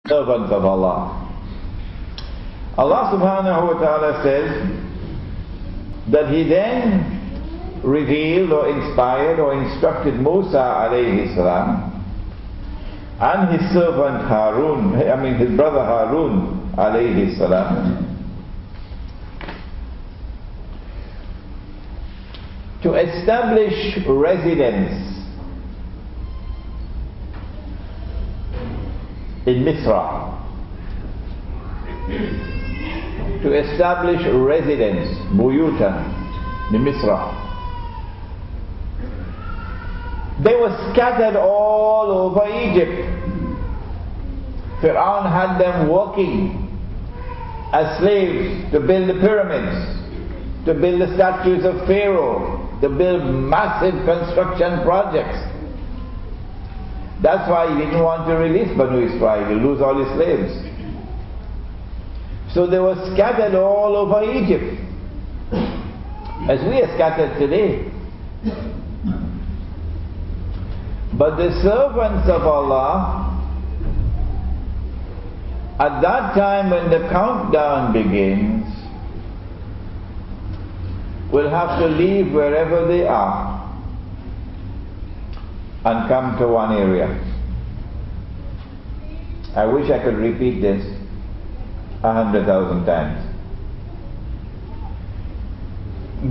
servants of Allah. Allah subhanahu wa ta'ala says that He then revealed or inspired or instructed Musa alayhi salam and his servant his brother Harun alayhi salam, to establish residence in Misra. To establish residence, buyutan, in Misra. They were scattered all over Egypt. Fir'aun had them working as slaves to build the pyramids, to build the statues of Pharaoh, to build massive construction projects. That's why he didn't want to release Banu Israel, he'll lose all his slaves. So they were scattered all over Egypt, as we are scattered today. But the servants of Allah, at that time when the countdown begins, will have to leave wherever they are and come to one area. I wish I could repeat this 100,000 times.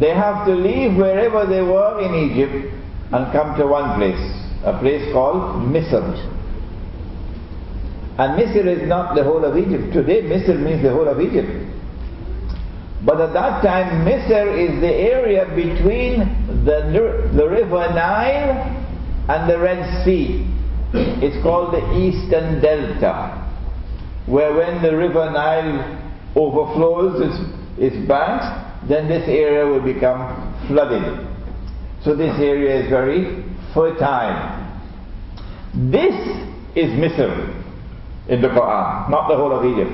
They have to leave wherever they were in Egypt and come to one place, a place called Misr. And Misr is not the whole of Egypt. Today Misr means the whole of Egypt. But at that time Misr is the area between the river Nile and the Red Sea. It's called the Eastern Delta, where when the river Nile overflows its banks, then this area will become flooded. So this area is very fertile. This is Misr in the Quran, not the whole of Egypt.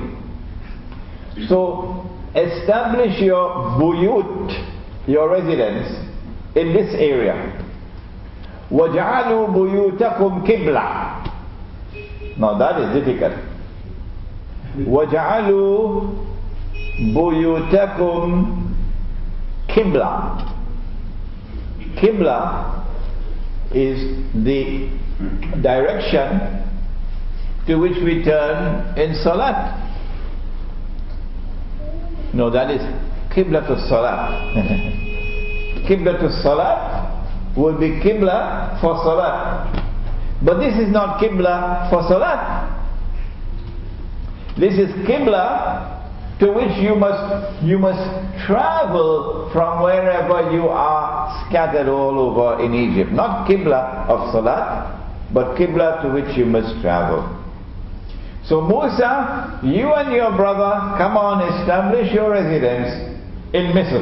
So establish your buyut, your residence, in this area. وَجَعَلُوا بُيُوتَكُمْ كِبْلَةً. Now that is difficult. وَجَعَلُوا بُيُوتَكُمْ Qibla. Qibla is the direction to which we turn in Salat. No, that is Qibla to Salat. Qibla to Salat will be Qibla for Salat. But this is not Qibla for Salat. This is Qibla to which you must travel from wherever you are scattered all over in Egypt. Not Qibla of Salat, but Qibla to which you must travel. So Musa, you and your brother, come on, establish your residence in Misr,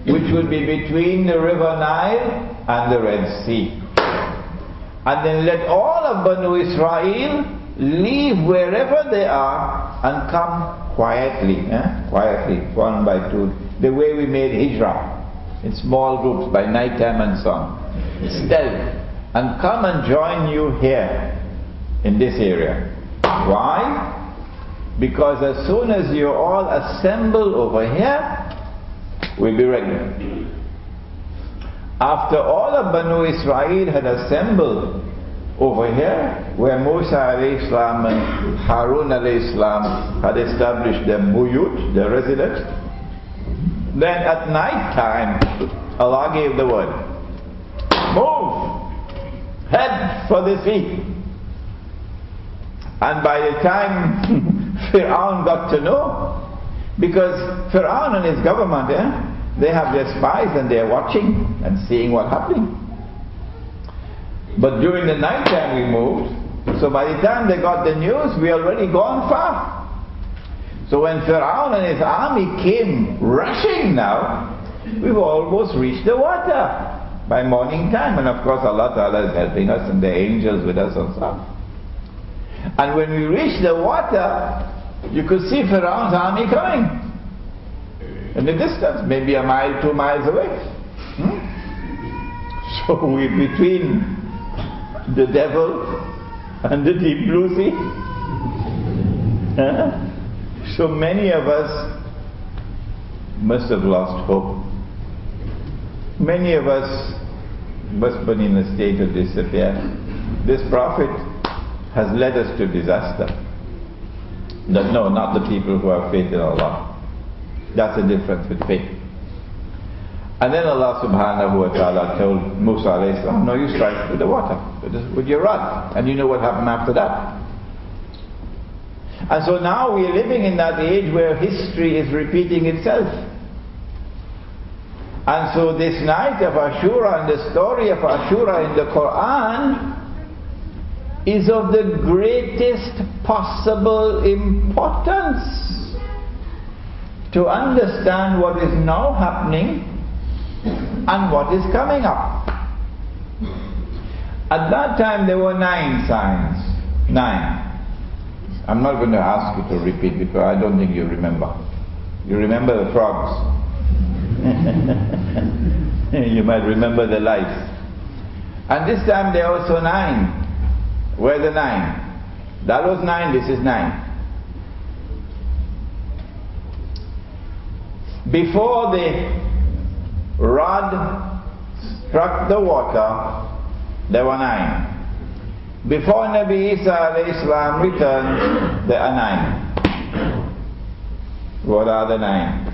which will be between the river Nile and the Red Sea. And then let all of Banu Israel leave wherever they are and come quietly, quietly, one by two, the way we made Hijrah, in small groups by night time and so on. Stealth, and come and join you here in this area. Why? Because as soon as you all assemble over here, we'll be ready. After all of Banu Israel had assembled over here, where Musa alayhi salam and Harun alayhi salam had established their buyut, their residence, then at night time Allah gave the word, move, head for the sea. And by the time Fir'aun got to know, because Fir'aun and his government, they have their spies and they're watching and seeing what's happening. But during the night time we moved, so by the time they got the news, we already gone far. So when Fir'aun and his army came rushing now, we've almost reached the water by morning time. And of course Allah Ta'ala is helping us and the angels with us and so on. And when we reached the water, you could see Fir'aun's army coming in the distance, maybe a mile, 2 miles away. So we're between the devil and the deep blue sea. So many of us must have lost hope. Many of us must be in a state of despair. This prophet has led us to disaster. No, not the people who have faith in Allah. That's the difference with faith. And then Allah subhanahu wa ta'ala told Musa alayhi salam, no, you strike with the water, with your rod. And you know what happened after that. And so now we are living in that age where history is repeating itself. And so this night of Achoura and the story of Achoura in the Quran is of the greatest possible importance to understand what is now happening and what is coming up. At that time there were 9 signs. 9. I'm not going to ask you to repeat because I don't think you remember. You remember the frogs. You might remember the lights. And this time there are also 9. Where are the 9? That was 9, this is 9. Before the rod struck the water, there were 9. Before Nabi Isa alayhi salam returned, there are 9. What are the 9?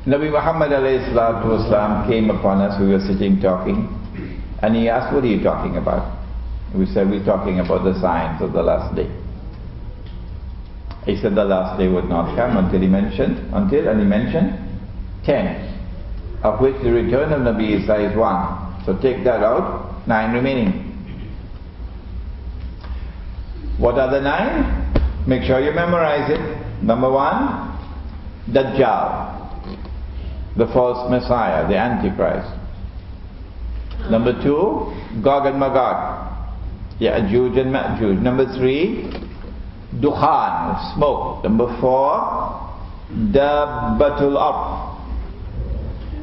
Nabi Muhammad alayhi salatu wasalam came upon us, we were sitting talking, and he asked, what are you talking about? We said, we're talking about the signs of the last day. He said the last day would not come until he mentioned 10, of which the return of Nabi Isa is 1. So take that out, 9 remaining. What are the 9? Make sure you memorize it. Number 1, Dajjal, the false Messiah, the Antichrist. Number 2, Gog and Magog, Ya'juj and Ma'juj. Number 3, Dukhan, smoke. Number 4, Dabbatul Ard,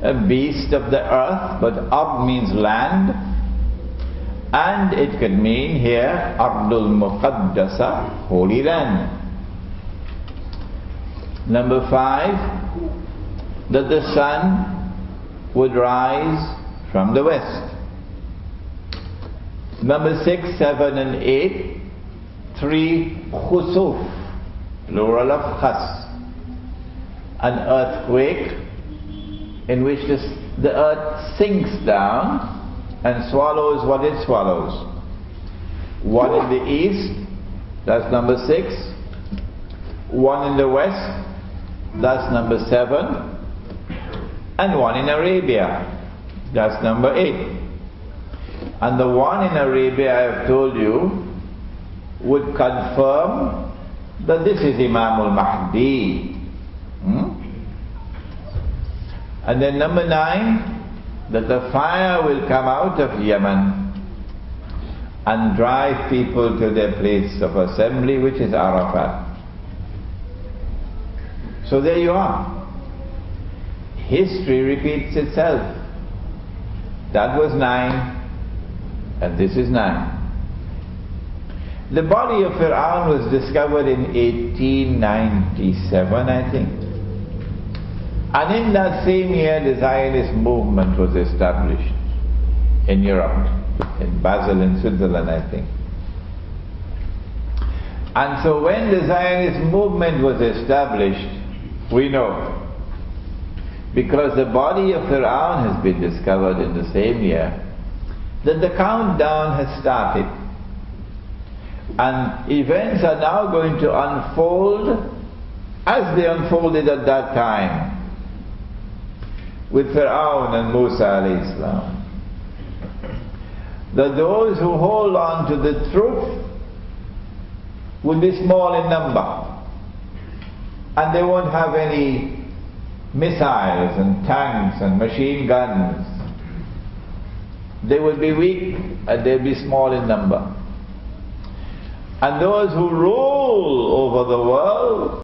a beast of the earth, but Ard means land, and it could mean here Ardul Muqaddasa, holy land. Number 5, that the sun would rise from the west. Number 6, 7 and 8, 3, Khusuf, plural of Khas, an earthquake in which the earth sinks down and swallows what it swallows. 1 in the east, that's number 6. 1 in the west, that's number 7. And 1 in Arabia, that's number 8. And the 1 in Arabia, I have told you, would confirm that this is Imam al-Mahdi. And then number 9, that the fire will come out of Yemen and drive people to their place of assembly, which is Arafat. So there you are. History repeats itself. That was 9, and this is 9. The body of Fir'aun was discovered in 1897, I think. And in that same year, the Zionist movement was established in Europe, in Basel, in Switzerland, I think. And so when the Zionist movement was established, we know, because the body of Fir'aun has been discovered in the same year, that the countdown has started. And events are now going to unfold as they unfolded at that time with Fir'aun and Musa alayhi salam. That those who hold on to the truth will be small in number, and they won't have any missiles and tanks and machine guns. They will be weak and they'll be small in number. And those who rule over the world